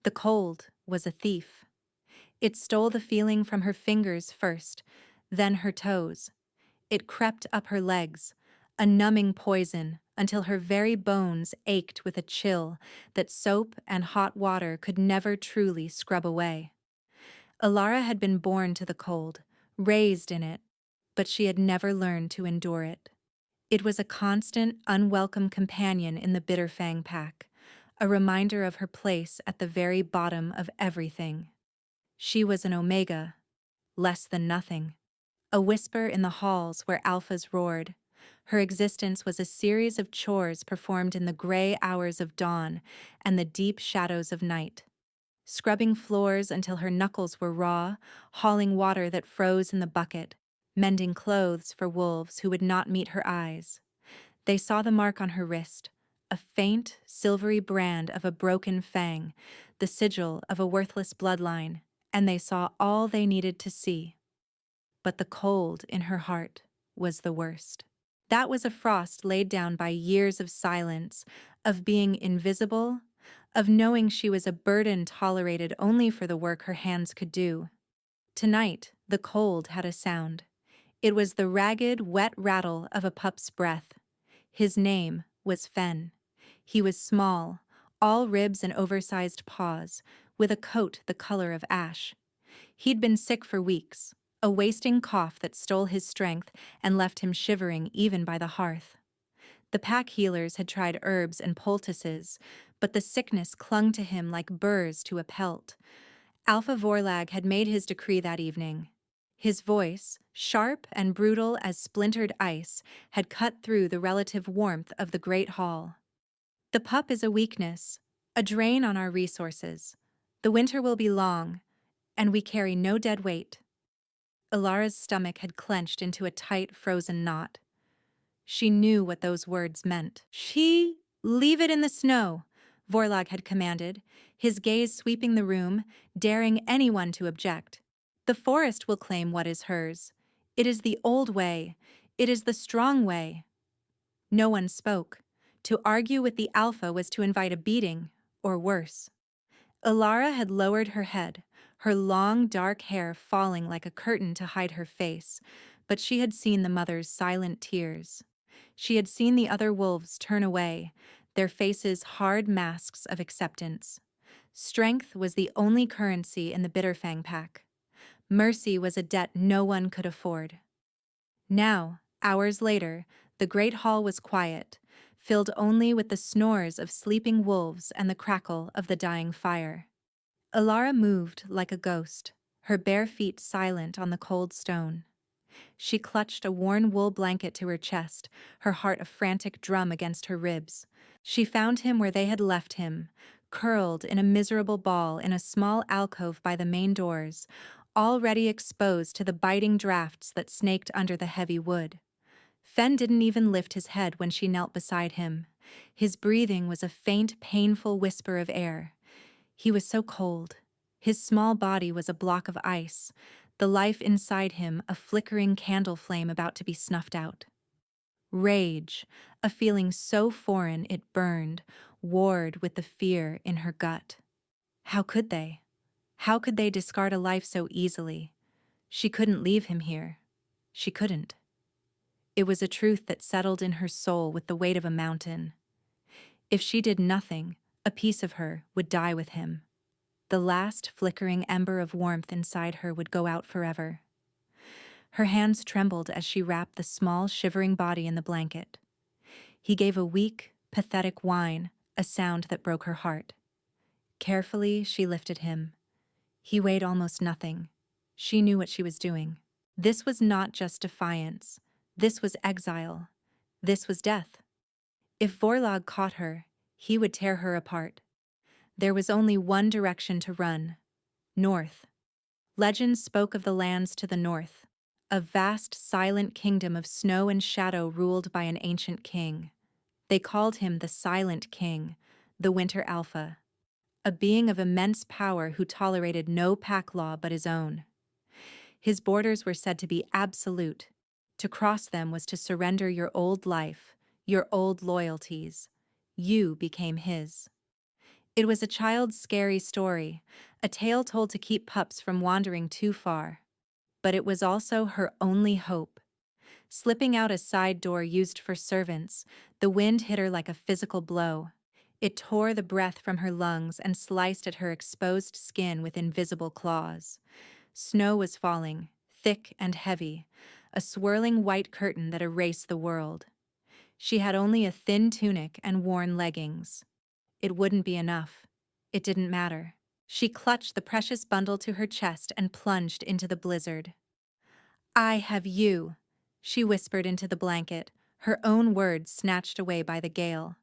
The cold was a thief. It stole the feeling from her fingers first, then her toes. It crept up her legs, a numbing poison, until her very bones ached with a chill that soap and hot water could never truly scrub away. Alara had been born to the cold, raised in it, but she had never learned to endure it. It was a constant, unwelcome companion in the Bitterfang pack, a reminder of her place at the very bottom of everything. She was an omega, less than nothing, a whisper in the halls where alphas roared. Her existence was a series of chores performed in the gray hours of dawn and the deep shadows of night. Scrubbing floors until her knuckles were raw, hauling water that froze in the bucket, mending clothes for wolves who would not meet her eyes. They saw the mark on her wrist, a faint, silvery brand of a broken fang, the sigil of a worthless bloodline, and they saw all they needed to see. But the cold in her heart was the worst. That was a frost laid down by years of silence, of being invisible, of knowing she was a burden tolerated only for the work her hands could do. Tonight, the cold had a sound. It was the ragged, wet rattle of a pup's breath. His name was Fen. He was small, all ribs and oversized paws, with a coat the color of ash. He'd been sick for weeks, a wasting cough that stole his strength and left him shivering even by the hearth. The pack healers had tried herbs and poultices, but the sickness clung to him like burrs to a pelt. Alpha Vorlag had made his decree that evening. His voice, sharp and brutal as splintered ice, had cut through the relative warmth of the great hall. The pup is a weakness, a drain on our resources. The winter will be long, and we carry no dead weight. Alara's stomach had clenched into a tight, frozen knot. She knew what those words meant. Leave it in the snow, Vorlag had commanded, his gaze sweeping the room, daring anyone to object. The forest will claim what is hers. It is the old way. It is the strong way. No one spoke. To argue with the alpha was to invite a beating, or worse. Alara had lowered her head, her long, dark hair falling like a curtain to hide her face, but she had seen the mother's silent tears. She had seen the other wolves turn away, their faces hard masks of acceptance. Strength was the only currency in the Bitterfang pack. Mercy was a debt no one could afford. Now, hours later, the great hall was quiet, filled only with the snores of sleeping wolves and the crackle of the dying fire. Alara moved like a ghost, her bare feet silent on the cold stone. She clutched a worn wool blanket to her chest, her heart a frantic drum against her ribs. She found him where they had left him, curled in a miserable ball in a small alcove by the main doors, already exposed to the biting drafts that snaked under the heavy wood. Fen didn't even lift his head when she knelt beside him. His breathing was a faint, painful whisper of air. He was so cold. His small body was a block of ice, the life inside him a flickering candle flame about to be snuffed out. Rage, a feeling so foreign it burned, warred with the fear in her gut. How could they? How could they discard a life so easily? She couldn't leave him here. She couldn't. It was a truth that settled in her soul with the weight of a mountain. If she did nothing, a piece of her would die with him. The last flickering ember of warmth inside her would go out forever. Her hands trembled as she wrapped the small, shivering body in the blanket. He gave a weak, pathetic whine, a sound that broke her heart. Carefully, she lifted him. He weighed almost nothing. She knew what she was doing. This was not just defiance. This was exile. This was death. If Vorlag caught her, he would tear her apart. There was only one direction to run: north. Legends spoke of the lands to the north, a vast, silent kingdom of snow and shadow ruled by an ancient king. They called him the Silent King, the Winter Alpha, a being of immense power who tolerated no pack law but his own. His borders were said to be absolute. To cross them was to surrender your old life, your old loyalties. You became his. It was a child's scary story, a tale told to keep pups from wandering too far. But it was also her only hope. Slipping out a side door used for servants, the wind hit her like a physical blow. It tore the breath from her lungs and sliced at her exposed skin with invisible claws. Snow was falling, thick and heavy, a swirling white curtain that erased the world. She had only a thin tunic and worn leggings. It wouldn't be enough. It didn't matter. She clutched the precious bundle to her chest and plunged into the blizzard. "I have you," she whispered into the blanket, her own words snatched away by the gale.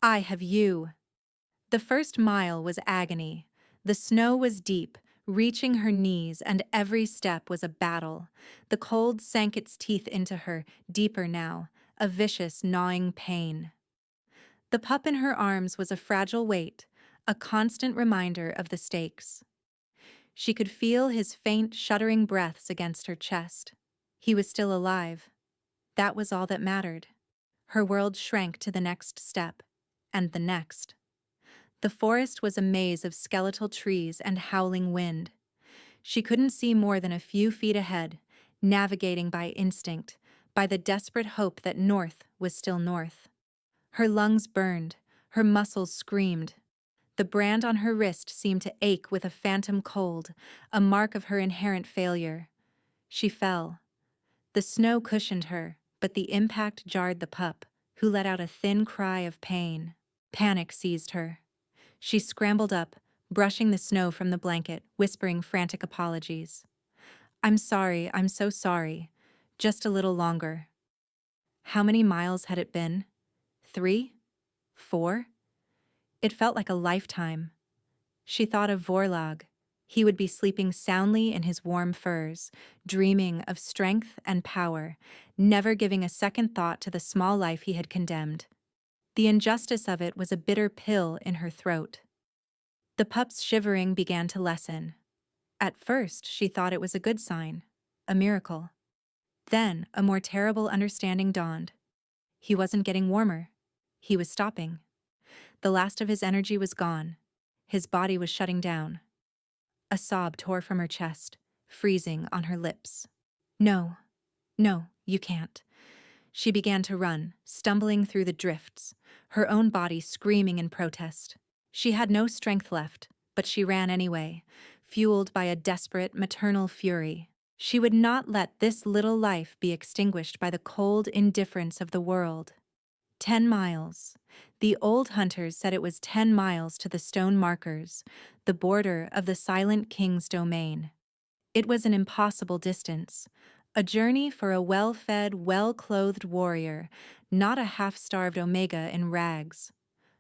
"I have you." The first mile was agony. The snow was deep, reaching her knees, and every step was a battle. The cold sank its teeth into her, deeper now, a vicious, gnawing pain. The pup in her arms was a fragile weight, a constant reminder of the stakes. She could feel his faint, shuddering breaths against her chest. He was still alive. That was all that mattered. Her world shrank to the next step, and the next. The forest was a maze of skeletal trees and howling wind. She couldn't see more than a few feet ahead, navigating by instinct, by the desperate hope that north was still north. Her lungs burned, her muscles screamed. The brand on her wrist seemed to ache with a phantom cold, a mark of her inherent failure. She fell. The snow cushioned her, but the impact jarred the pup, who let out a thin cry of pain. Panic seized her. She scrambled up, brushing the snow from the blanket, whispering frantic apologies. "I'm sorry, I'm so sorry. Just a little longer." How many miles had it been? 3? 4? It felt like a lifetime. She thought of Vorlag. He would be sleeping soundly in his warm furs, dreaming of strength and power, never giving a second thought to the small life he had condemned. The injustice of it was a bitter pill in her throat. The pup's shivering began to lessen. At first, she thought it was a good sign, a miracle. Then, a more terrible understanding dawned. He wasn't getting warmer. He was stopping. The last of his energy was gone. His body was shutting down. A sob tore from her chest, freezing on her lips. "No, no, you can't." She began to run, stumbling through the drifts, her own body screaming in protest. She had no strength left, but she ran anyway, fueled by a desperate, maternal fury. She would not let this little life be extinguished by the cold indifference of the world. 10 miles. The old hunters said it was 10 miles to the stone markers, the border of the Silent King's domain. It was an impossible distance, a journey for a well-fed, well-clothed warrior, not a half-starved Omega in rags.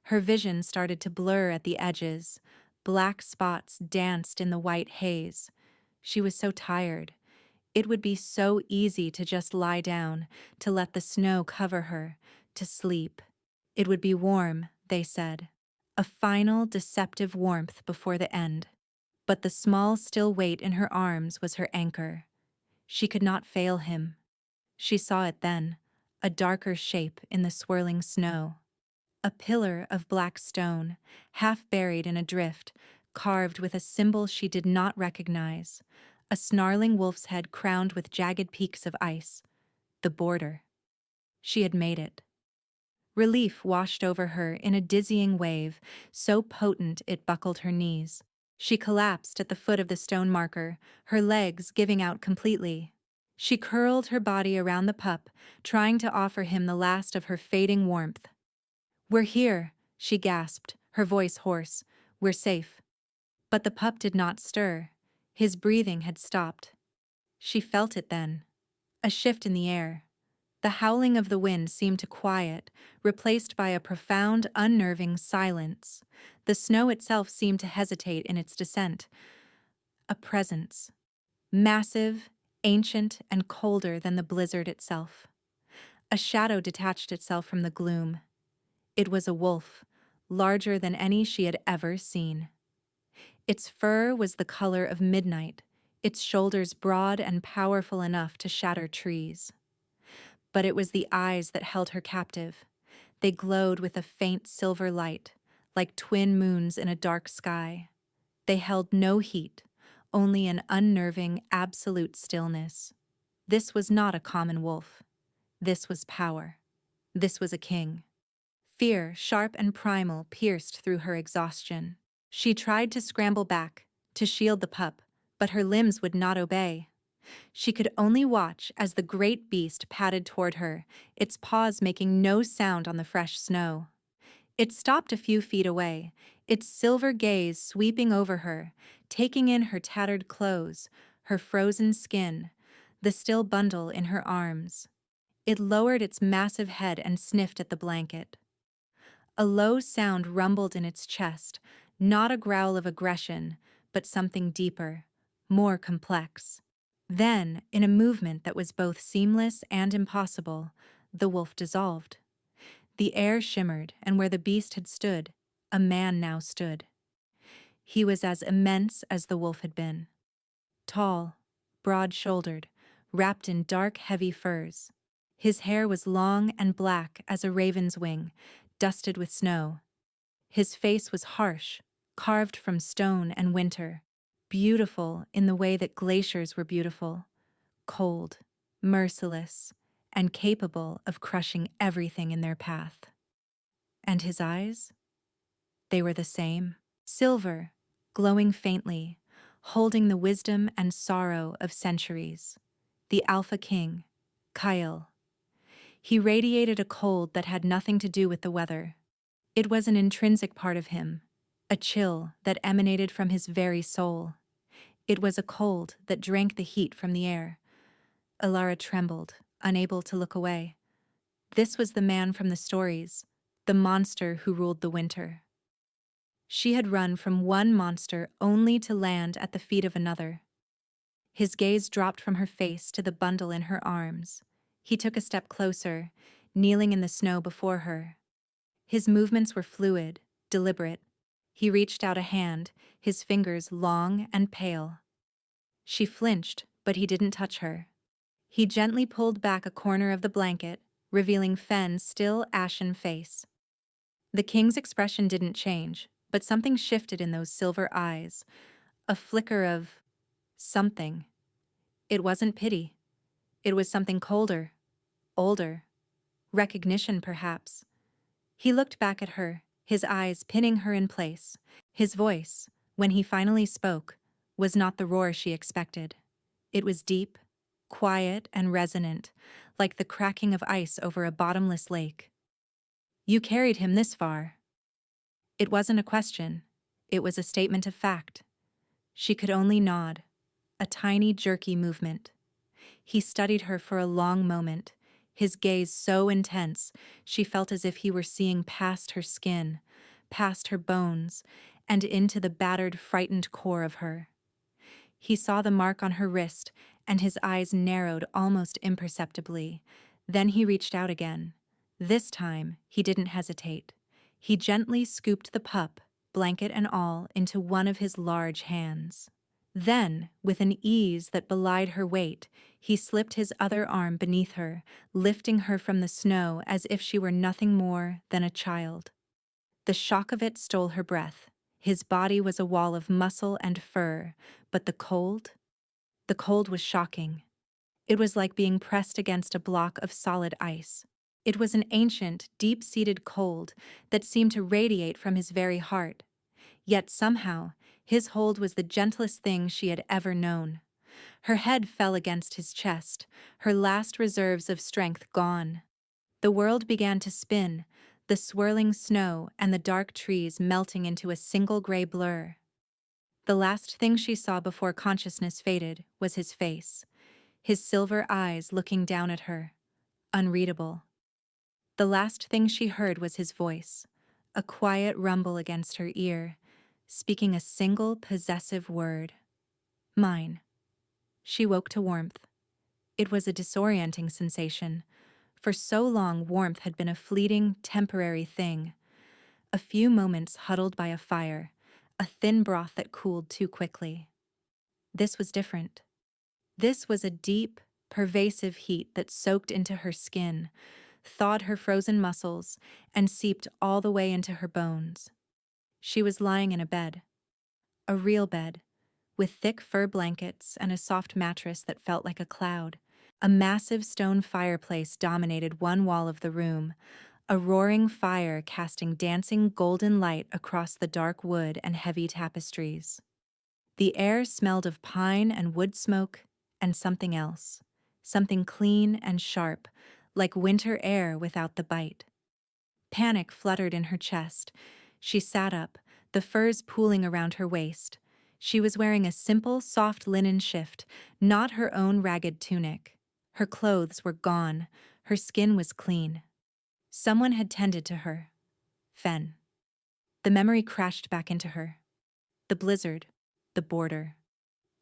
Her vision started to blur at the edges. Black spots danced in the white haze. She was so tired. It would be so easy to just lie down, to let the snow cover her, to sleep. It would be warm, they said. A final, deceptive warmth before the end. But the small, still weight in her arms was her anchor. She could not fail him. She saw it then, a darker shape in the swirling snow. A pillar of black stone, half buried in a drift, carved with a symbol she did not recognize. A snarling wolf's head crowned with jagged peaks of ice. The border. She had made it. Relief washed over her in a dizzying wave, so potent it buckled her knees. She collapsed at the foot of the stone marker, her legs giving out completely. She curled her body around the pup, trying to offer him the last of her fading warmth. "We're here," she gasped, her voice hoarse. "We're safe." But the pup did not stir. His breathing had stopped. She felt it then. A shift in the air. The howling of the wind seemed to quiet, replaced by a profound, unnerving silence. The snow itself seemed to hesitate in its descent. A presence. Massive, ancient, and colder than the blizzard itself. A shadow detached itself from the gloom. It was a wolf, larger than any she had ever seen. Its fur was the color of midnight, its shoulders broad and powerful enough to shatter trees. But it was the eyes that held her captive. They glowed with a faint silver light, like twin moons in a dark sky. They held no heat, only an unnerving, absolute stillness. This was not a common wolf. This was power. This was a king. Fear, sharp and primal, pierced through her exhaustion. She tried to scramble back, to shield the pup, but her limbs would not obey. She could only watch as the great beast padded toward her, its paws making no sound on the fresh snow. It stopped a few feet away, its silver gaze sweeping over her, taking in her tattered clothes, her frozen skin, the still bundle in her arms. It lowered its massive head and sniffed at the blanket. A low sound rumbled in its chest, not a growl of aggression, but something deeper, more complex. Then, in a movement that was both seamless and impossible, the wolf dissolved. The air shimmered, and where the beast had stood, a man now stood. He was as immense as the wolf had been. Tall, broad-shouldered, wrapped in dark, heavy furs. His hair was long and black as a raven's wing, dusted with snow. His face was harsh, carved from stone and winter, beautiful in the way that glaciers were beautiful, cold, merciless, and capable of crushing everything in their path. And his eyes? They were the same, silver, glowing faintly, holding the wisdom and sorrow of centuries. The Alpha King, Kyle. He radiated a cold that had nothing to do with the weather. It was an intrinsic part of him, a chill that emanated from his very soul. It was a cold that drank the heat from the air. Alara trembled, unable to look away. This was the man from the stories, the monster who ruled the winter. She had run from one monster only to land at the feet of another. His gaze dropped from her face to the bundle in her arms. He took a step closer, kneeling in the snow before her. His movements were fluid, deliberate. He reached out a hand, his fingers long and pale. She flinched, but he didn't touch her. He gently pulled back a corner of the blanket, revealing Fenn's still ashen face. The king's expression didn't change, but something shifted in those silver eyes. A flicker of something. It wasn't pity. It was something colder, older. Recognition, perhaps. He looked back at her, his eyes pinning her in place. His voice, when he finally spoke, was not the roar she expected. It was deep, quiet, and resonant, like the cracking of ice over a bottomless lake. "You carried him this far." It wasn't a question. It was a statement of fact. She could only nod, a tiny, jerky movement. He studied her for a long moment, his gaze so intense she felt as if he were seeing past her skin, past her bones, and into the battered, frightened core of her. He saw the mark on her wrist, and his eyes narrowed almost imperceptibly. Then he reached out again. This time, he didn't hesitate. He gently scooped the pup, blanket and all, into one of his large hands. Then, with an ease that belied her weight, he slipped his other arm beneath her, lifting her from the snow as if she were nothing more than a child. The shock of it stole her breath. His body was a wall of muscle and fur, but the cold was shocking. It was like being pressed against a block of solid ice. It was an ancient, deep-seated cold that seemed to radiate from his very heart. Yet somehow, his hold was the gentlest thing she had ever known. Her head fell against his chest, her last reserves of strength gone. The world began to spin, the swirling snow and the dark trees melting into a single gray blur. The last thing she saw before consciousness faded was his face, his silver eyes looking down at her, unreadable. The last thing she heard was his voice, a quiet rumble against her ear, speaking a single possessive word. Mine. She woke to warmth. It was a disorienting sensation. For so long, warmth had been a fleeting, temporary thing. A few moments huddled by a fire, a thin broth that cooled too quickly. This was different. This was a deep, pervasive heat that soaked into her skin, thawed her frozen muscles, and seeped all the way into her bones. She was lying in a bed, a real bed, with thick fur blankets and a soft mattress that felt like a cloud. A massive stone fireplace dominated one wall of the room, a roaring fire casting dancing golden light across the dark wood and heavy tapestries. The air smelled of pine and wood smoke and something else, something clean and sharp, like winter air without the bite. Panic fluttered in her chest. She sat up, the furs pooling around her waist. She was wearing a simple, soft linen shift, not her own ragged tunic. Her clothes were gone. Her skin was clean. Someone had tended to her. Fen. The memory crashed back into her. The blizzard, the border,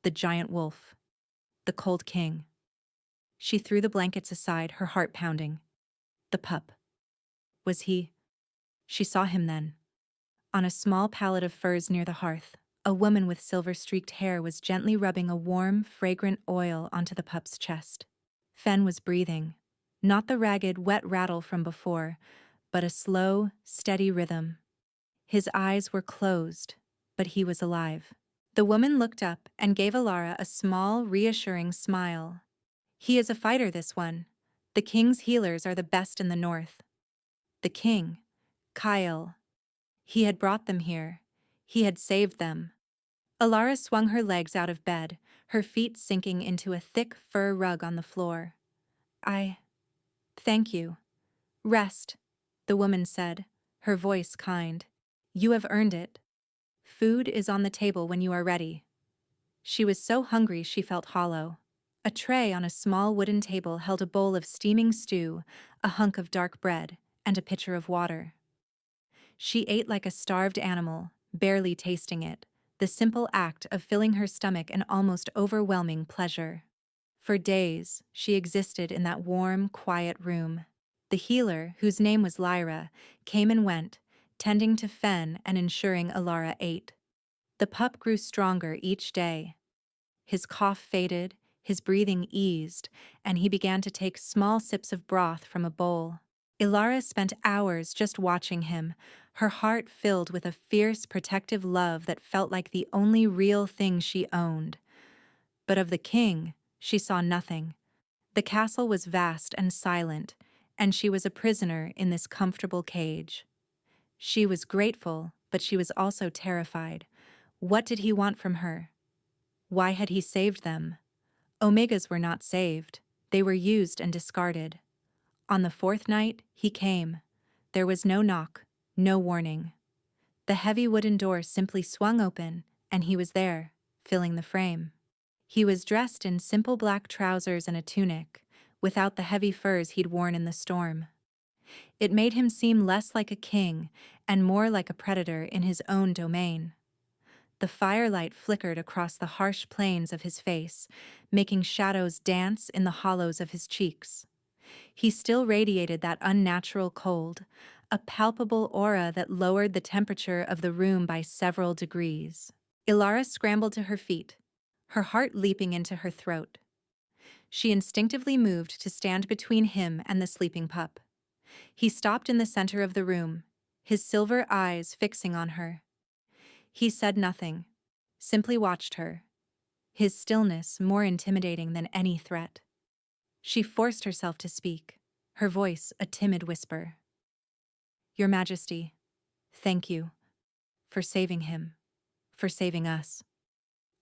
the giant wolf, the cold king. She threw the blankets aside, her heart pounding. The pup. Was he? She saw him then. On a small pallet of furs near the hearth, a woman with silver-streaked hair was gently rubbing a warm, fragrant oil onto the pup's chest. Fen was breathing, not the ragged, wet rattle from before, but a slow, steady rhythm. His eyes were closed, but he was alive. The woman looked up and gave Alara a small, reassuring smile. He is a fighter, this one. The king's healers are the best in the north. The king, Kyle. He had brought them here. He had saved them. Alara swung her legs out of bed, her feet sinking into a thick fur rug on the floor. Thank you. Rest, the woman said, her voice kind. You have earned it. Food is on the table when you are ready. She was so hungry she felt hollow. A tray on a small wooden table held a bowl of steaming stew, a hunk of dark bread, and a pitcher of water. She ate like a starved animal, barely tasting it, the simple act of filling her stomach an almost overwhelming pleasure. For days, she existed in that warm, quiet room. The healer, whose name was Lyra, came and went, tending to Fen and ensuring Alara ate. The pup grew stronger each day. His cough faded, his breathing eased, and he began to take small sips of broth from a bowl. Alara spent hours just watching him, her heart filled with a fierce, protective love that felt like the only real thing she owned. But of the king, she saw nothing. The castle was vast and silent, and she was a prisoner in this comfortable cage. She was grateful, but she was also terrified. What did he want from her? Why had he saved them? Omegas were not saved. They were used and discarded. On the fourth night, he came. There was no knock, no warning. The heavy wooden door simply swung open, and he was there, filling the frame. He was dressed in simple black trousers and a tunic, without the heavy furs he'd worn in the storm. It made him seem less like a king and more like a predator in his own domain. The firelight flickered across the harsh planes of his face, making shadows dance in the hollows of his cheeks. He still radiated that unnatural cold, a palpable aura that lowered the temperature of the room by several degrees. Alara scrambled to her feet, her heart leaping into her throat. She instinctively moved to stand between him and the sleeping pup. He stopped in the center of the room, his silver eyes fixing on her. He said nothing, simply watched her, his stillness more intimidating than any threat. She forced herself to speak, her voice a timid whisper. Your Majesty, thank you for saving him, for saving us.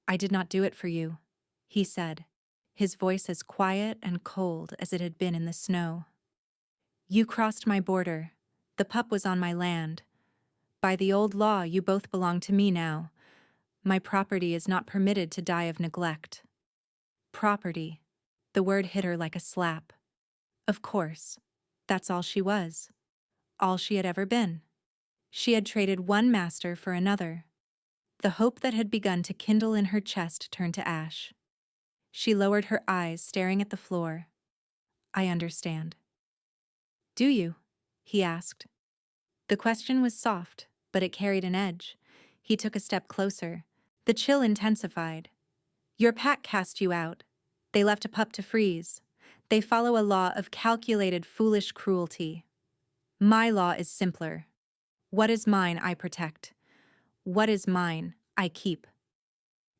I did not do it for you, he said, his voice as quiet and cold as it had been in the snow. You crossed my border. The pup was on my land. By the old law, you both belong to me now. My property is not permitted to die of neglect. Property. The word hit her like a slap. Of course. That's all she was. All she had ever been. She had traded one master for another. The hope that had begun to kindle in her chest turned to ash. She lowered her eyes, staring at the floor. I understand. Do you? He asked. The question was soft, but it carried an edge. He took a step closer. The chill intensified. Your pack cast you out. They left a pup to freeze. They follow a law of calculated, foolish cruelty. My law is simpler. What is mine, I protect. What is mine, I keep.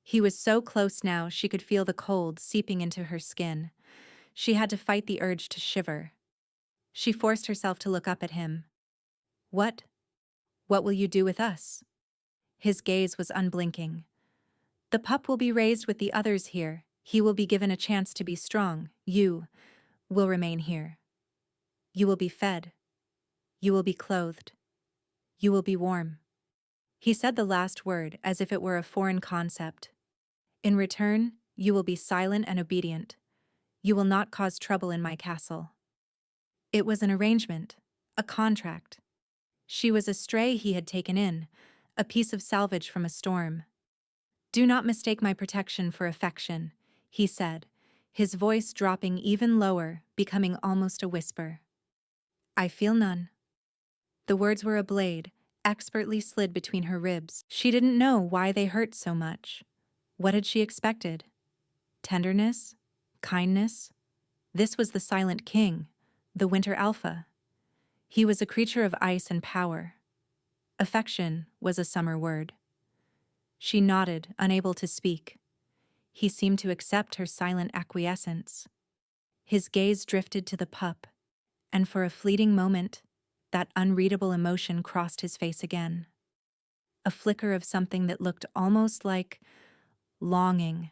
He was so close now she could feel the cold seeping into her skin. She had to fight the urge to shiver. She forced herself to look up at him. What? What will you do with us? His gaze was unblinking. The pup will be raised with the others here. He will be given a chance to be strong. You will remain here. You will be fed. You will be clothed. You will be warm. He said the last word as if it were a foreign concept. In return, you will be silent and obedient. You will not cause trouble in my castle. It was an arrangement, a contract. She was a stray he had taken in, a piece of salvage from a storm. Do not mistake my protection for affection, he said, his voice dropping even lower, becoming almost a whisper. I feel none. The words were a blade, expertly slid between her ribs. She didn't know why they hurt so much. What had she expected? Tenderness? Kindness? This was the Silent King, the Winter Alpha. He was a creature of ice and power. Affection was a summer word. She nodded, unable to speak. He seemed to accept her silent acquiescence. His gaze drifted to the pup, and for a fleeting moment, that unreadable emotion crossed his face again. A flicker of something that looked almost like longing.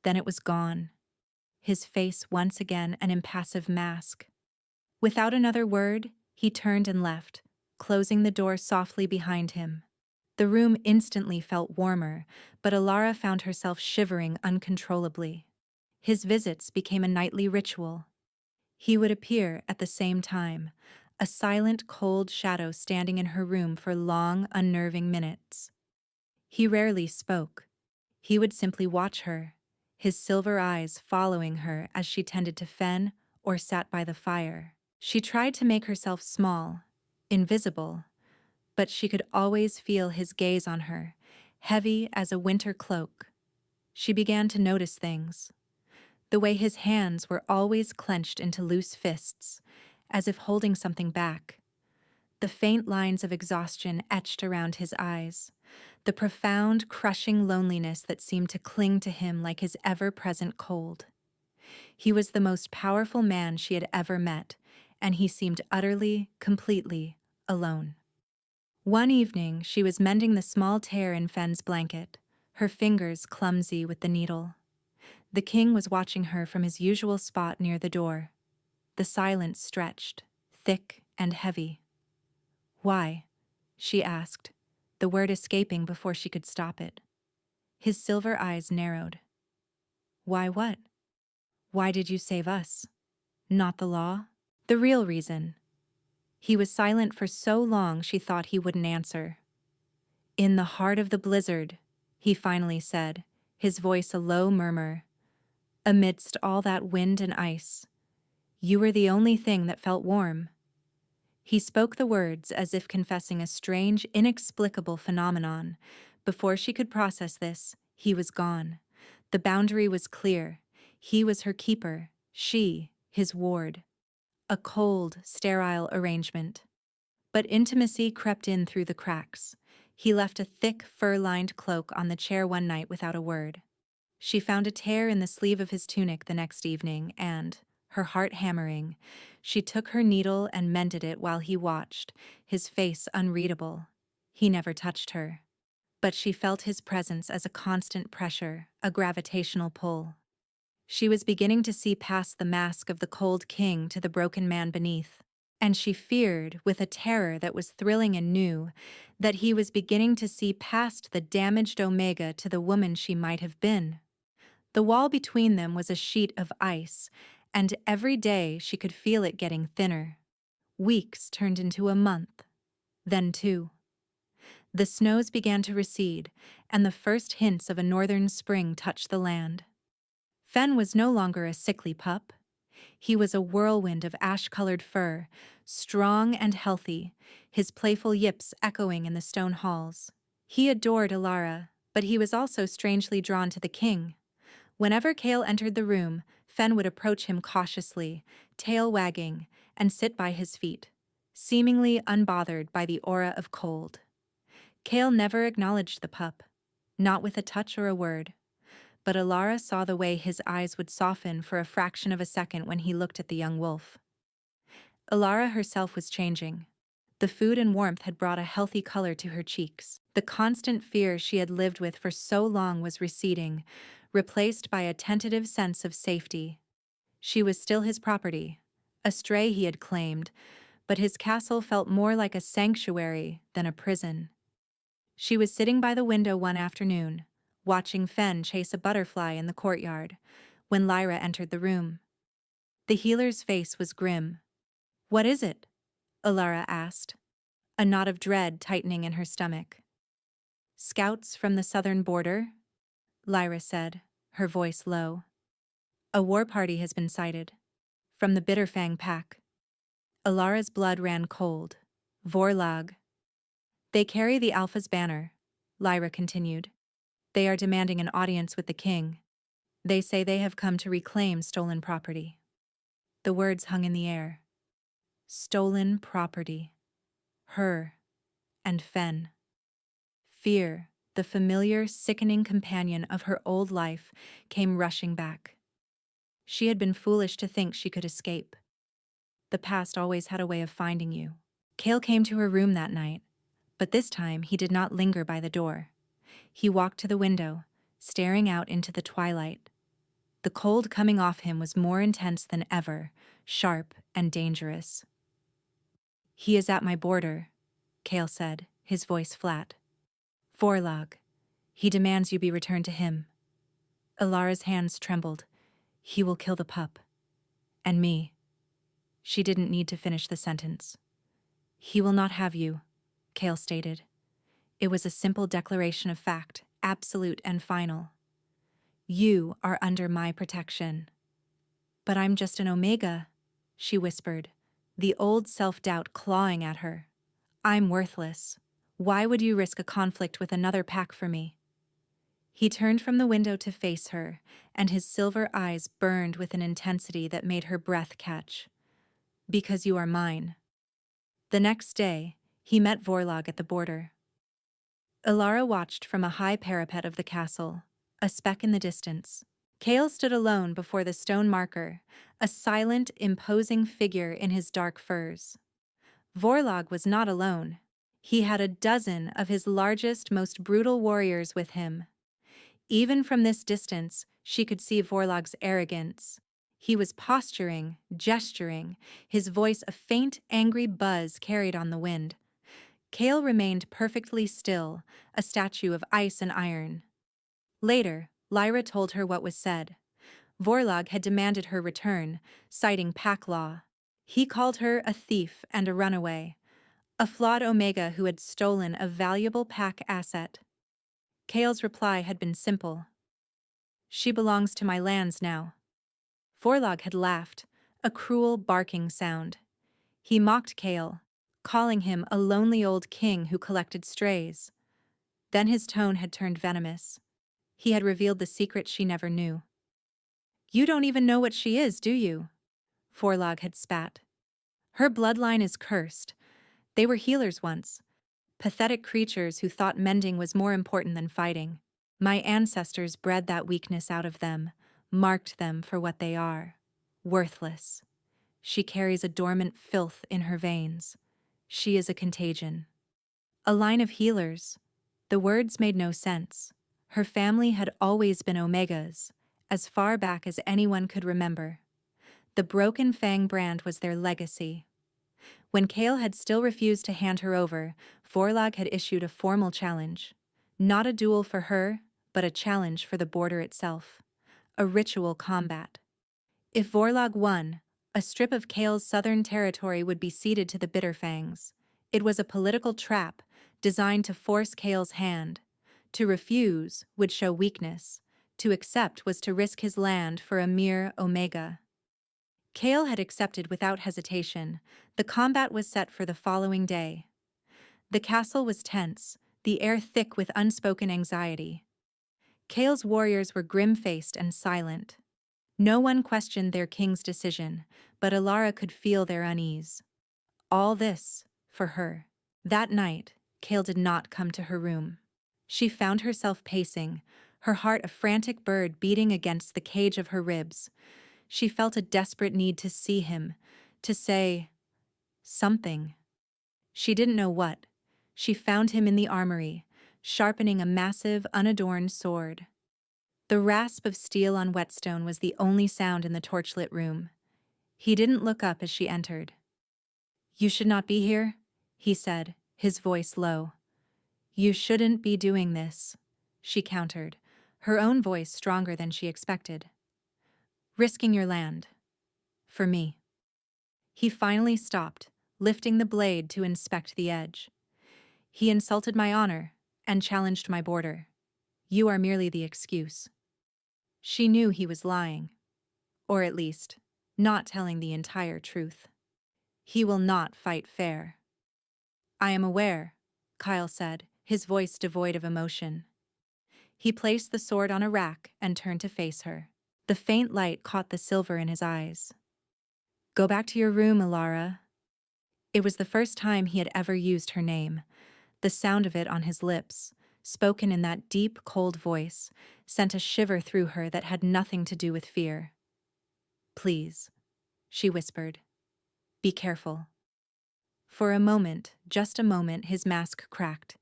Then it was gone. His face once again an impassive mask. Without another word, he turned and left, closing the door softly behind him. The room instantly felt warmer, but Alara found herself shivering uncontrollably. His visits became a nightly ritual. He would appear at the same time, a silent, cold shadow standing in her room for long, unnerving minutes. He rarely spoke. He would simply watch her, his silver eyes following her as she tended to fen or sat by the fire. She tried to make herself small, invisible, but she could always feel his gaze on her, heavy as a winter cloak. She began to notice things. The way his hands were always clenched into loose fists, as if holding something back. The faint lines of exhaustion etched around his eyes. The profound, crushing loneliness that seemed to cling to him like his ever-present cold. He was the most powerful man she had ever met, and he seemed utterly, completely alone. One evening, she was mending the small tear in Fen's blanket, her fingers clumsy with the needle. The king was watching her from his usual spot near the door. The silence stretched, thick and heavy. Why? She asked, the word escaping before she could stop it. His silver eyes narrowed. Why what? Why did you save us? Not the law? The real reason. He was silent for so long she thought he wouldn't answer. In the heart of the blizzard, he finally said, his voice a low murmur. Amidst all that wind and ice, you were the only thing that felt warm. He spoke the words as if confessing a strange, inexplicable phenomenon. Before she could process this, he was gone. The boundary was clear. He was her keeper, she, his ward. A cold, sterile arrangement. But intimacy crept in through the cracks. He left a thick, fur-lined cloak on the chair one night without a word. She found a tear in the sleeve of his tunic the next evening, and, her heart hammering, she took her needle and mended it while he watched, his face unreadable. He never touched her. But she felt his presence as a constant pressure, a gravitational pull. She was beginning to see past the mask of the cold king to the broken man beneath, and she feared, with a terror that was thrilling and new, that he was beginning to see past the damaged Omega to the woman she might have been. The wall between them was a sheet of ice, and every day she could feel it getting thinner. Weeks turned into a month, then 2. The snows began to recede, and the first hints of a northern spring touched the land. Fen was no longer a sickly pup. He was a whirlwind of ash-colored fur, strong and healthy, his playful yips echoing in the stone halls. He adored Alara, but he was also strangely drawn to the king. Whenever Kale entered the room, Fen would approach him cautiously, tail wagging, and sit by his feet, seemingly unbothered by the aura of cold. Kale never acknowledged the pup, not with a touch or a word, but Alara saw the way his eyes would soften for a fraction of a second when he looked at the young wolf. Alara herself was changing. The food and warmth had brought a healthy color to her cheeks. The constant fear she had lived with for so long was receding, replaced by a tentative sense of safety. She was still his property, a stray he had claimed, but his castle felt more like a sanctuary than a prison. She was sitting by the window one afternoon, watching Fen chase a butterfly in the courtyard, when Lyra entered the room. The healer's face was grim. "What is it?" Alara asked, a knot of dread tightening in her stomach. "Scouts from the southern border?" Lyra said, her voice low. "A war party has been sighted. From the Bitterfang pack." Alara's blood ran cold. "Vorlag." "They carry the Alpha's banner," Lyra continued. "They are demanding an audience with the king. They say they have come to reclaim stolen property." The words hung in the air. Stolen property. Her. And Fen. Fear, the familiar, sickening companion of her old life, came rushing back. She had been foolish to think she could escape. The past always had a way of finding you. Kale came to her room that night, but this time he did not linger by the door. He walked to the window, staring out into the twilight. The cold coming off him was more intense than ever, sharp and dangerous. "He is at my border," Kale said, his voice flat. "Vorlag. He demands you be returned to him." Alara's hands trembled. "He will kill the pup. And me." She didn't need to finish the sentence. "He will not have you," Kale stated. It was a simple declaration of fact, absolute and final. "You are under my protection." "But I'm just an Omega," she whispered, the old self-doubt clawing at her. "I'm worthless. Why would you risk a conflict with another pack for me?" He turned from the window to face her, and his silver eyes burned with an intensity that made her breath catch. "Because you are mine." The next day, he met Vorlag at the border. Alara watched from a high parapet of the castle, a speck in the distance. Kale stood alone before the stone marker, a silent, imposing figure in his dark furs. Vorlag was not alone. He had a dozen of his largest, most brutal warriors with him. Even from this distance, she could see Vorlag's arrogance. He was posturing, gesturing, his voice a faint, angry buzz carried on the wind. Kale remained perfectly still, a statue of ice and iron. Later, Lyra told her what was said. Vorlag had demanded her return, citing pack law. He called her a thief and a runaway, a flawed Omega who had stolen a valuable pack asset. Kale's reply had been simple. "She belongs to my lands now." Vorlag had laughed, a cruel barking sound. He mocked Kale, calling him a lonely old king who collected strays. Then his tone had turned venomous. He had revealed the secret she never knew. "You don't even know what she is, do you?" Vorlag had spat. "Her bloodline is cursed. They were healers once, pathetic creatures who thought mending was more important than fighting. My ancestors bred that weakness out of them, marked them for what they are. Worthless. She carries a dormant filth in her veins. She is a contagion." A line of healers. The words made no sense. Her family had always been Omegas, as far back as anyone could remember. The Broken Fang brand was their legacy. When Kale had still refused to hand her over, Vorlag had issued a formal challenge. Not a duel for her, but a challenge for the border itself. A ritual combat. If Vorlag won, a strip of Kale's southern territory would be ceded to the Bitterfangs. It was a political trap designed to force Kale's hand. To refuse would show weakness. To accept was to risk his land for a mere Omega. Kale had accepted without hesitation. The combat was set for the following day. The castle was tense, the air thick with unspoken anxiety. Kale's warriors were grim-faced and silent. No one questioned their king's decision, but Alara could feel their unease. All this, for her. That night, Kale did not come to her room. She found herself pacing, her heart a frantic bird beating against the cage of her ribs. She felt a desperate need to see him, to say something. She didn't know what. She found him in the armory, sharpening a massive, unadorned sword. The rasp of steel on whetstone was the only sound in the torchlit room. He didn't look up as she entered. "You should not be here," he said, his voice low. "You shouldn't be doing this," she countered, her own voice stronger than she expected. "Risking your land. For me." He finally stopped, lifting the blade to inspect the edge. "He insulted my honor and challenged my border. You are merely the excuse." She knew he was lying, or at least, not telling the entire truth. "He will not fight fair." "I am aware," Kyle said, his voice devoid of emotion. He placed the sword on a rack and turned to face her. The faint light caught the silver in his eyes. "Go back to your room, Ilara." It was the first time he had ever used her name. The sound of it on his lips, spoken in that deep, cold voice, sent a shiver through her that had nothing to do with fear. "Please," she whispered. "Be careful." For a moment, just a moment, his mask cracked.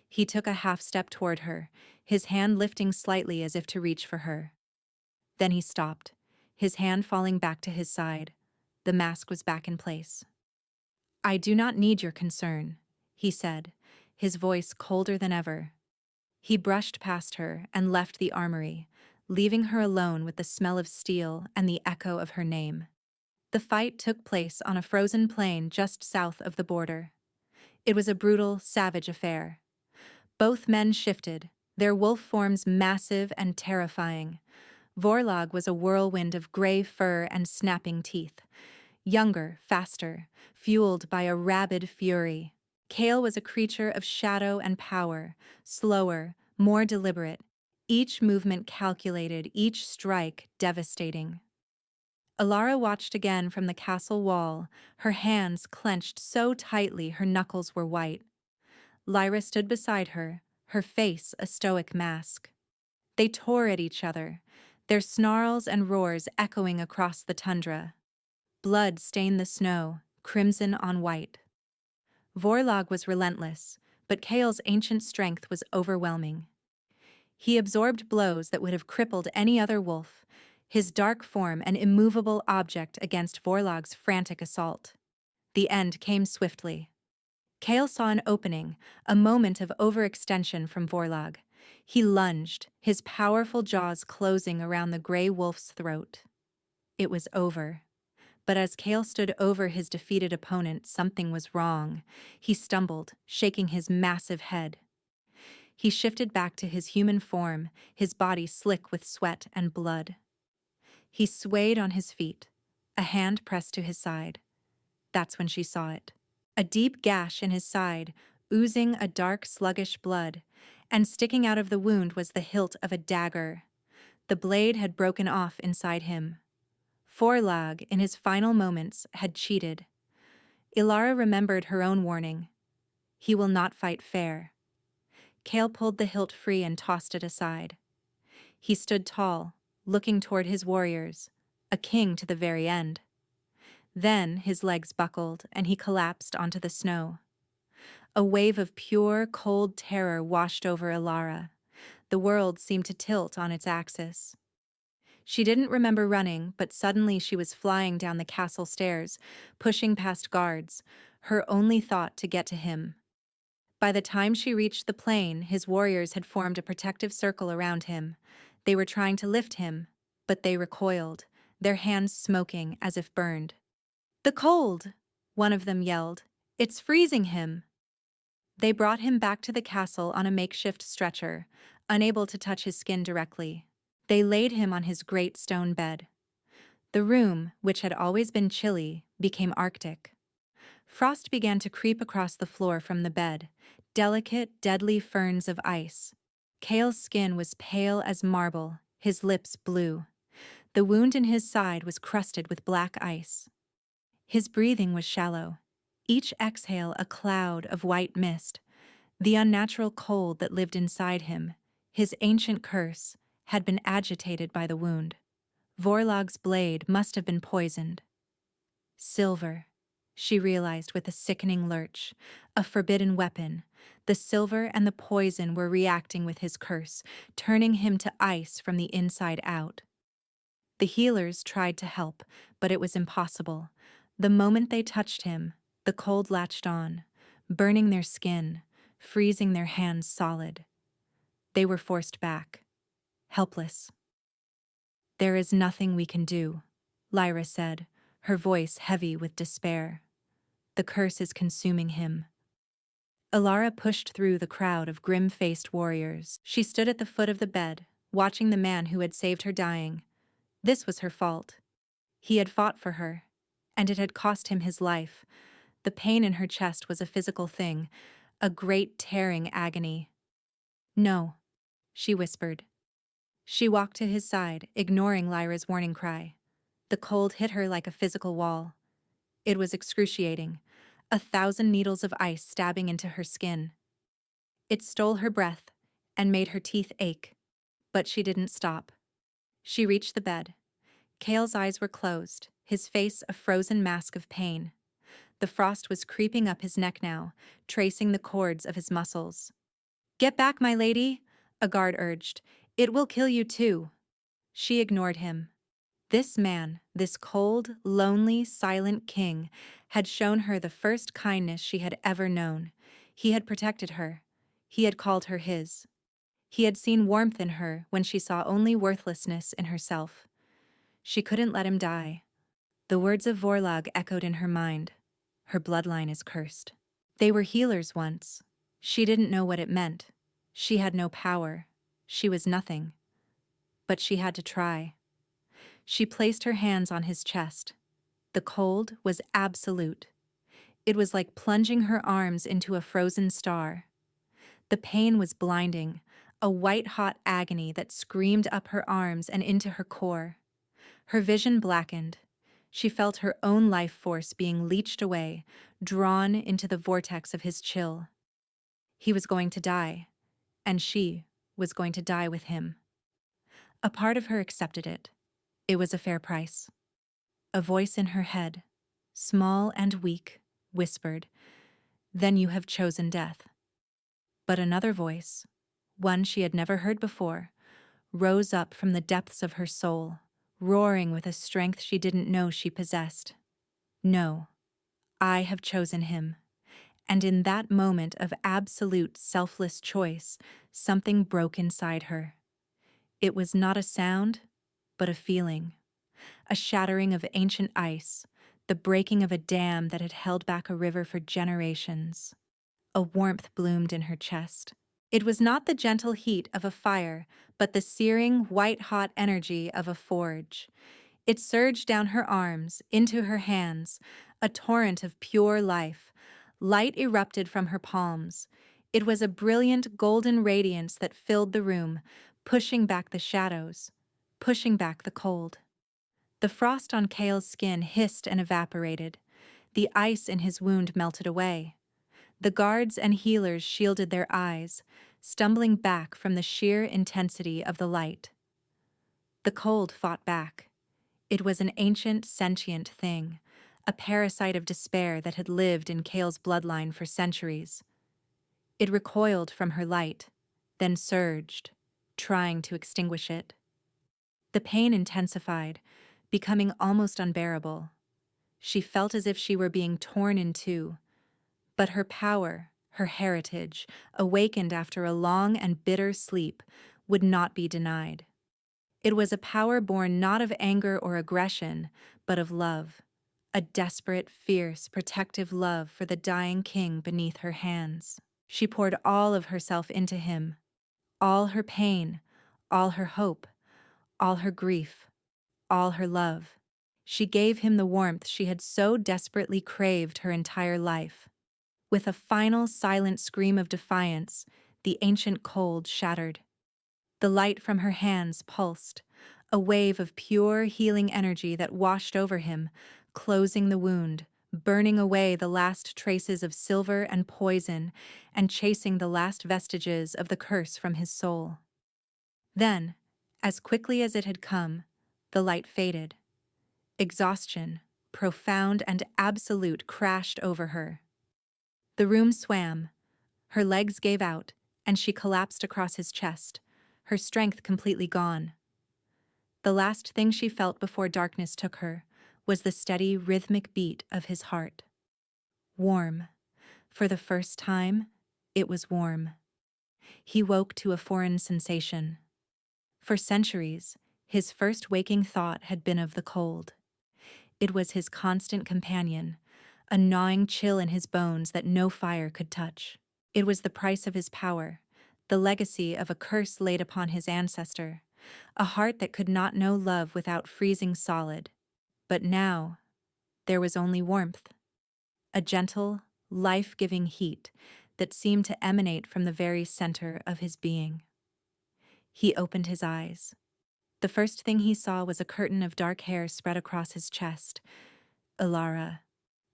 He took a half step toward her, his hand lifting slightly as if to reach for her. Then he stopped, his hand falling back to his side. The mask was back in place. "I do not need your concern," he said, his voice colder than ever. He brushed past her and left the armory, leaving her alone with the smell of steel and the echo of her name. The fight took place on a frozen plain just south of the border. It was a brutal, savage affair. Both men shifted, their wolf forms massive and terrifying. Vorlog was a whirlwind of gray fur and snapping teeth. Younger, faster, fueled by a rabid fury. Kale was a creature of shadow and power, slower, more deliberate, each movement calculated, each strike devastating. Ilara watched again from the castle wall, her hands clenched so tightly her knuckles were white. Lyra stood beside her, her face a stoic mask. They tore at each other, their snarls and roars echoing across the tundra. Blood stained the snow, crimson on white. Vorlog was relentless, but Kale's ancient strength was overwhelming. He absorbed blows that would have crippled any other wolf, his dark form an immovable object against Vorlog's frantic assault. The end came swiftly. Kale saw an opening, a moment of overextension from Vorlog. He lunged, his powerful jaws closing around the gray wolf's throat. It was over. But as Kale stood over his defeated opponent, something was wrong. He stumbled, shaking his massive head. He shifted back to his human form, his body slick with sweat and blood. He swayed on his feet, a hand pressed to his side. That's when she saw it. A deep gash in his side, oozing a dark, sluggish blood, and sticking out of the wound was the hilt of a dagger. The blade had broken off inside him. Vorlog, in his final moments, had cheated. Ilara remembered her own warning. He will not fight fair. Kale pulled the hilt free and tossed it aside. He stood tall, looking toward his warriors, a king to the very end. Then his legs buckled and he collapsed onto the snow. A wave of pure, cold terror washed over Ilara. The world seemed to tilt on its axis. She didn't remember running, but suddenly she was flying down the castle stairs, pushing past guards, her only thought to get to him. By the time she reached the plain, his warriors had formed a protective circle around him. They were trying to lift him, but they recoiled, their hands smoking as if burned. "The cold!" one of them yelled. "It's freezing him!" They brought him back to the castle on a makeshift stretcher, unable to touch his skin directly. They laid him on his great stone bed. The room, which had always been chilly, became arctic. Frost began to creep across the floor from the bed, delicate, deadly ferns of ice. Kale's skin was pale as marble, his lips blue. The wound in his side was crusted with black ice. His breathing was shallow, each exhale a cloud of white mist. The unnatural cold that lived inside him, his ancient curse, had been agitated by the wound. Vorlog's blade must have been poisoned. Silver, she realized with a sickening lurch, a forbidden weapon. The silver and the poison were reacting with his curse, turning him to ice from the inside out. The healers tried to help, but it was impossible. The moment they touched him, the cold latched on, burning their skin, freezing their hands solid. They were forced back, helpless. "There is nothing we can do," Lyra said, her voice heavy with despair. "The curse is consuming him." Alara pushed through the crowd of grim-faced warriors. She stood at the foot of the bed, watching the man who had saved her dying. This was her fault. He had fought for her, and it had cost him his life. The pain in her chest was a physical thing, a great tearing agony. "No," she whispered. She walked to his side, ignoring Lyra's warning cry. The cold hit her like a physical wall. It was excruciating, 1,000 needles of ice stabbing into her skin. It stole her breath and made her teeth ache, but she didn't stop. She reached the bed. Kale's eyes were closed, his face a frozen mask of pain. The frost was creeping up his neck now, tracing the cords of his muscles. "Get back, my lady," a guard urged. "It will kill you too." She ignored him. This man, this cold, lonely, silent king, had shown her the first kindness she had ever known. He had protected her. He had called her his. He had seen warmth in her when she saw only worthlessness in herself. She couldn't let him die. The words of Vorlog echoed in her mind. Her bloodline is cursed. They were healers once. She didn't know what it meant. She had no power. She was nothing. But she had to try. She placed her hands on his chest. The cold was absolute. It was like plunging her arms into a frozen star. The pain was blinding, a white-hot agony that screamed up her arms and into her core. Her vision blackened. She felt her own life force being leached away, drawn into the vortex of his chill. He was going to die, and she was going to die with him. A part of her accepted it. It was a fair price. A voice in her head, small and weak, whispered, "Then you have chosen death." But another voice, one she had never heard before, rose up from the depths of her soul, roaring with a strength she didn't know she possessed. "No, I have chosen him." And in that moment of absolute selfless choice, something broke inside her. It was not a sound, but a feeling. A shattering of ancient ice, the breaking of a dam that had held back a river for generations. A warmth bloomed in her chest. It was not the gentle heat of a fire, but the searing, white-hot energy of a forge. It surged down her arms, into her hands, a torrent of pure life. Light erupted from her palms. It was a brilliant golden radiance that filled the room, pushing back the shadows, pushing back the cold. The frost on Kale's skin hissed and evaporated. The ice in his wound melted away. The guards and healers shielded their eyes, stumbling back from the sheer intensity of the light. The cold fought back. It was an ancient, sentient thing, a parasite of despair that had lived in Kale's bloodline for centuries. It recoiled from her light, then surged, trying to extinguish it. The pain intensified, becoming almost unbearable. She felt as if she were being torn in two. But her power, her heritage, awakened after a long and bitter sleep, would not be denied. It was a power born not of anger or aggression, but of love. A desperate, fierce, protective love for the dying king beneath her hands. She poured all of herself into him. All her pain, all her hope, all her grief, all her love. She gave him the warmth she had so desperately craved her entire life. With a final silent scream of defiance, the ancient cold shattered. The light from her hands pulsed, a wave of pure, healing energy that washed over him, closing the wound, burning away the last traces of silver and poison and chasing the last vestiges of the curse from his soul. Then, as quickly as it had come, the light faded. Exhaustion, profound and absolute, crashed over her. The room swam, her legs gave out, and she collapsed across his chest, her strength completely gone. The last thing she felt before darkness took her was the steady, rhythmic beat of his heart. Warm. For the first time, it was warm. He woke to a foreign sensation. For centuries, his first waking thought had been of the cold. It was his constant companion, a gnawing chill in his bones that no fire could touch. It was the price of his power, the legacy of a curse laid upon his ancestor, a heart that could not know love without freezing solid. But now, there was only warmth, a gentle, life-giving heat that seemed to emanate from the very center of his being. He opened his eyes. The first thing he saw was a curtain of dark hair spread across his chest. Ilara.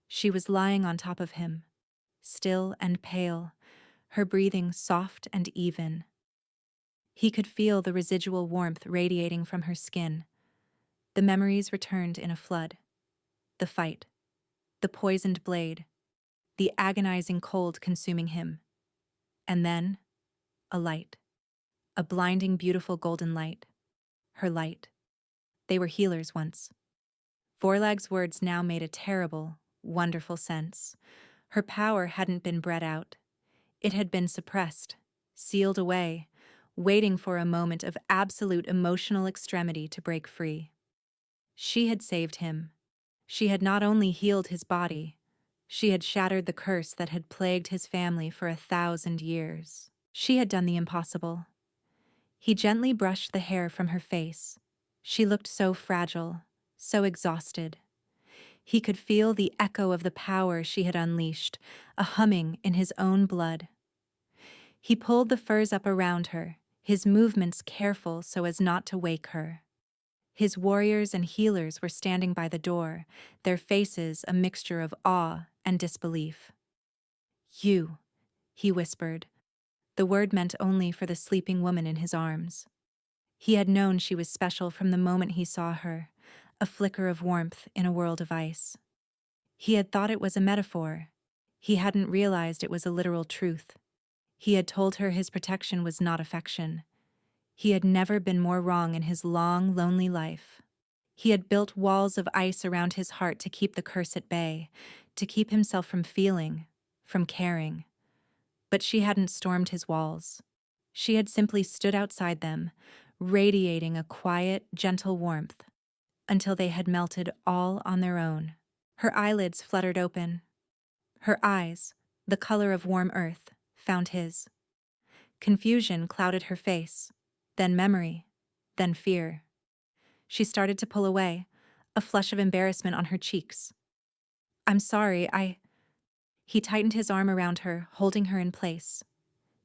She was lying on top of him, still and pale, her breathing soft and even. He could feel the residual warmth radiating from her skin. The memories returned in a flood. The fight, the poisoned blade, the agonizing cold consuming him. And then, a light. A blinding, beautiful golden light. Her light. They were healers once. Vorlag's words now made a terrible, wonderful sense. Her power hadn't been bred out. It had been suppressed, sealed away, waiting for a moment of absolute emotional extremity to break free. She had saved him. She had not only healed his body, she had shattered the curse that had plagued his family for 1,000 years. She had done the impossible. He gently brushed the hair from her face. She looked so fragile, so exhausted. He could feel the echo of the power she had unleashed, a humming in his own blood. He pulled the furs up around her, his movements careful so as not to wake her. His warriors and healers were standing by the door, their faces a mixture of awe and disbelief. "You," he whispered. The word meant only for the sleeping woman in his arms. He had known she was special from the moment he saw her, a flicker of warmth in a world of ice. He had thought it was a metaphor. He hadn't realized it was a literal truth. He had told her his protection was not affection. He had never been more wrong in his long, lonely life. He had built walls of ice around his heart to keep the curse at bay, to keep himself from feeling, from caring. But she hadn't stormed his walls. She had simply stood outside them, radiating a quiet, gentle warmth, until they had melted all on their own. Her eyelids fluttered open. Her eyes, the color of warm earth, found his. Confusion clouded her face, then memory, then fear. She started to pull away, a flush of embarrassment on her cheeks. "I'm sorry, He tightened his arm around her, holding her in place.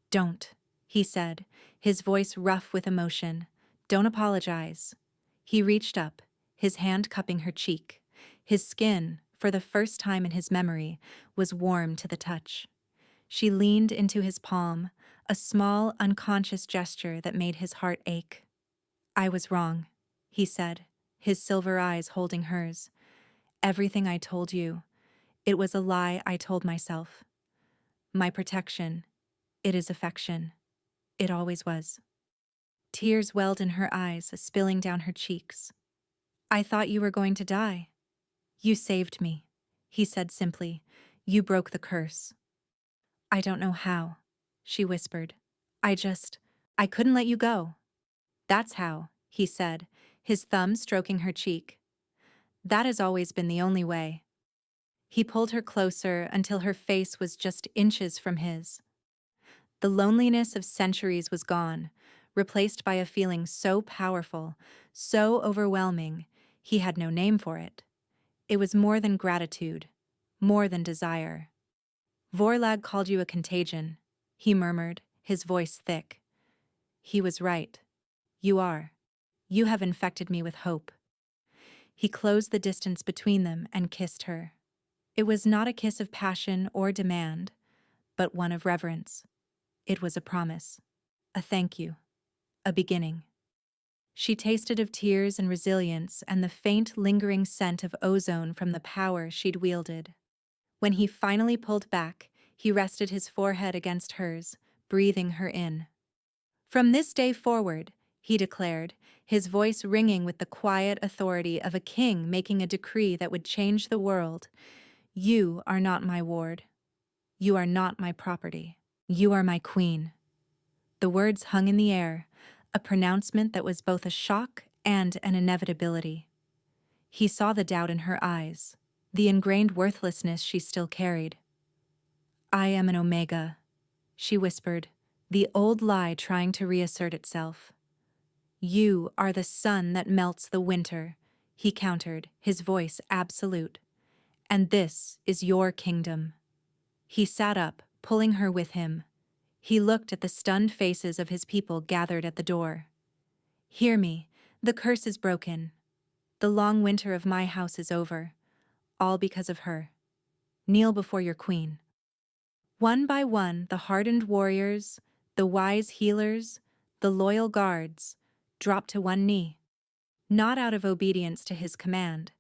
"Don't," he said, his voice rough with emotion. "Don't apologize." He reached up, his hand cupping her cheek. His skin, for the first time in his memory, was warm to the touch. She leaned into his palm, a small, unconscious gesture that made his heart ache. "I was wrong," he said, his silver eyes holding hers. "Everything I told you, it was a lie I told myself. My protection, it is affection. It always was." Tears welled in her eyes, spilling down her cheeks. "I thought you were going to die." "You saved me," he said simply. "You broke the curse." "I don't know how," she whispered. I couldn't let you go." "That's how," he said, his thumb stroking her cheek. "That has always been the only way." He pulled her closer until her face was just inches from his. The loneliness of centuries was gone, replaced by a feeling so powerful, so overwhelming, he had no name for it. It was more than gratitude, more than desire. "Vorlag called you a contagion," he murmured, his voice thick. He was right. "You are. You have infected me with hope." He closed the distance between them and kissed her. It was not a kiss of passion or demand, but one of reverence. It was a promise, a thank you, a beginning. She tasted of tears and resilience and the faint, lingering scent of ozone from the power she'd wielded. When he finally pulled back, he rested his forehead against hers, breathing her in. From this day forward, he declared, his voice ringing with the quiet authority of a king making a decree that would change the world, you are not my ward. You are not my property. You are my queen. The words hung in the air, a pronouncement that was both a shock and an inevitability. He saw the doubt in her eyes, the ingrained worthlessness she still carried. I am an Omega, she whispered, the old lie trying to reassert itself. You are the sun that melts the winter, he countered, his voice absolute. And this is your kingdom. He sat up, pulling her with him. He looked at the stunned faces of his people gathered at the door. Hear me, the curse is broken. The long winter of my house is over, all because of her. Kneel before your queen. One by one, the hardened warriors, the wise healers, the loyal guards, dropped to one knee, not out of obedience to his command,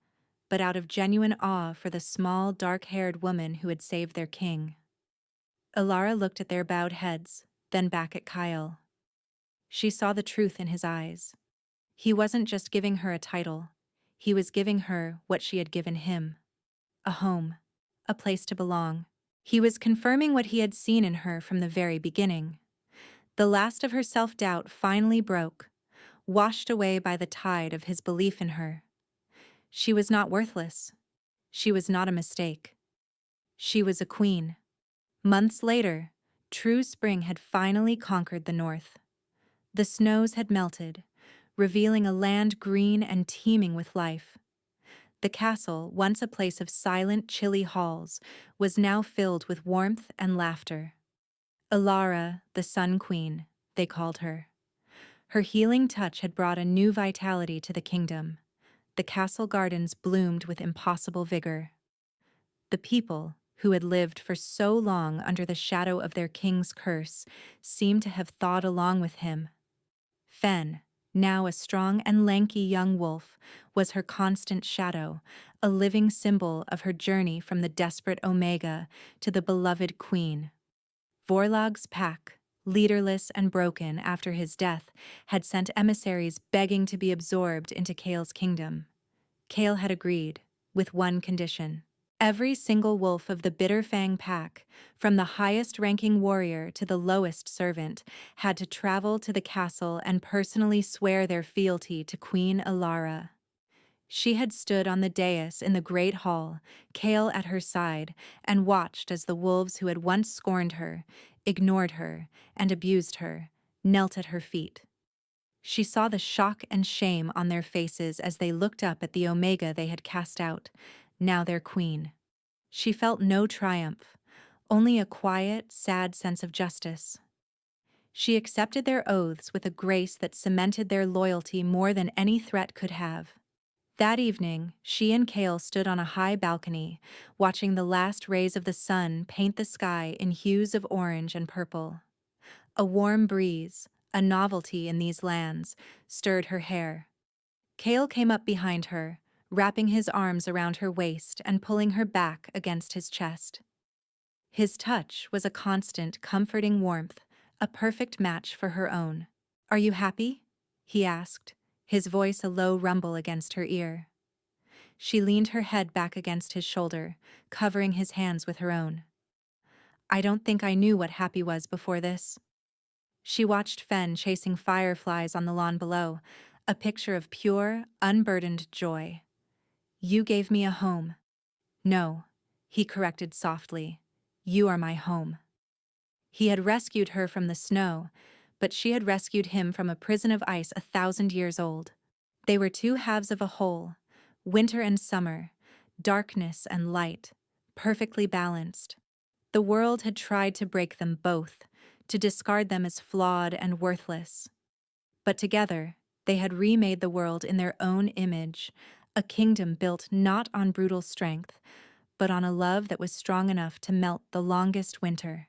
but out of genuine awe for the small, dark-haired woman who had saved their king. Alara looked at their bowed heads, then back at Kyle. She saw the truth in his eyes. He wasn't just giving her a title, he was giving her what she had given him. A home, a place to belong. He was confirming what he had seen in her from the very beginning. The last of her self-doubt finally broke, washed away by the tide of his belief in her. She was not worthless. She was not a mistake. She was a queen. Months later, true spring had finally conquered the north. The snows had melted, revealing a land green and teeming with life. The castle, once a place of silent, chilly halls, was now filled with warmth and laughter. Alara, the Sun Queen, they called her. Her healing touch had brought a new vitality to the kingdom. The castle gardens bloomed with impossible vigor. The people, who had lived for so long under the shadow of their king's curse, seemed to have thawed along with him. Fen, now a strong and lanky young wolf, was her constant shadow, a living symbol of her journey from the desperate Omega to the beloved queen. Vorlog's pack, leaderless and broken after his death, had sent emissaries begging to be absorbed into Kale's kingdom. Kale had agreed, with one condition. Every single wolf of the Bitterfang pack, from the highest-ranking warrior to the lowest servant, had to travel to the castle and personally swear their fealty to Queen Alara. She had stood on the dais in the great hall, Kale at her side, and watched as the wolves who had once scorned her, ignored her, and abused her, knelt at her feet. She saw the shock and shame on their faces as they looked up at the Omega they had cast out, now their queen. She felt no triumph, only a quiet, sad sense of justice. She accepted their oaths with a grace that cemented their loyalty more than any threat could have. That evening, she and Kale stood on a high balcony, watching the last rays of the sun paint the sky in hues of orange and purple. A warm breeze, a novelty in these lands, stirred her hair. Kale came up behind her, wrapping his arms around her waist and pulling her back against his chest. His touch was a constant, comforting warmth, a perfect match for her own. "Are you happy?" he asked, his voice a low rumble against her ear. She leaned her head back against his shoulder, covering his hands with her own. "I don't think I knew what happy was before this." She watched Fen chasing fireflies on the lawn below, a picture of pure, unburdened joy. "You gave me a home." "No," he corrected softly. "You are my home." He had rescued her from the snow, but she had rescued him from a prison of ice 1,000 years old. They were two halves of a whole, winter and summer, darkness and light, perfectly balanced. The world had tried to break them both, to discard them as flawed and worthless. But together, they had remade the world in their own image, a kingdom built not on brutal strength, but on a love that was strong enough to melt the longest winter.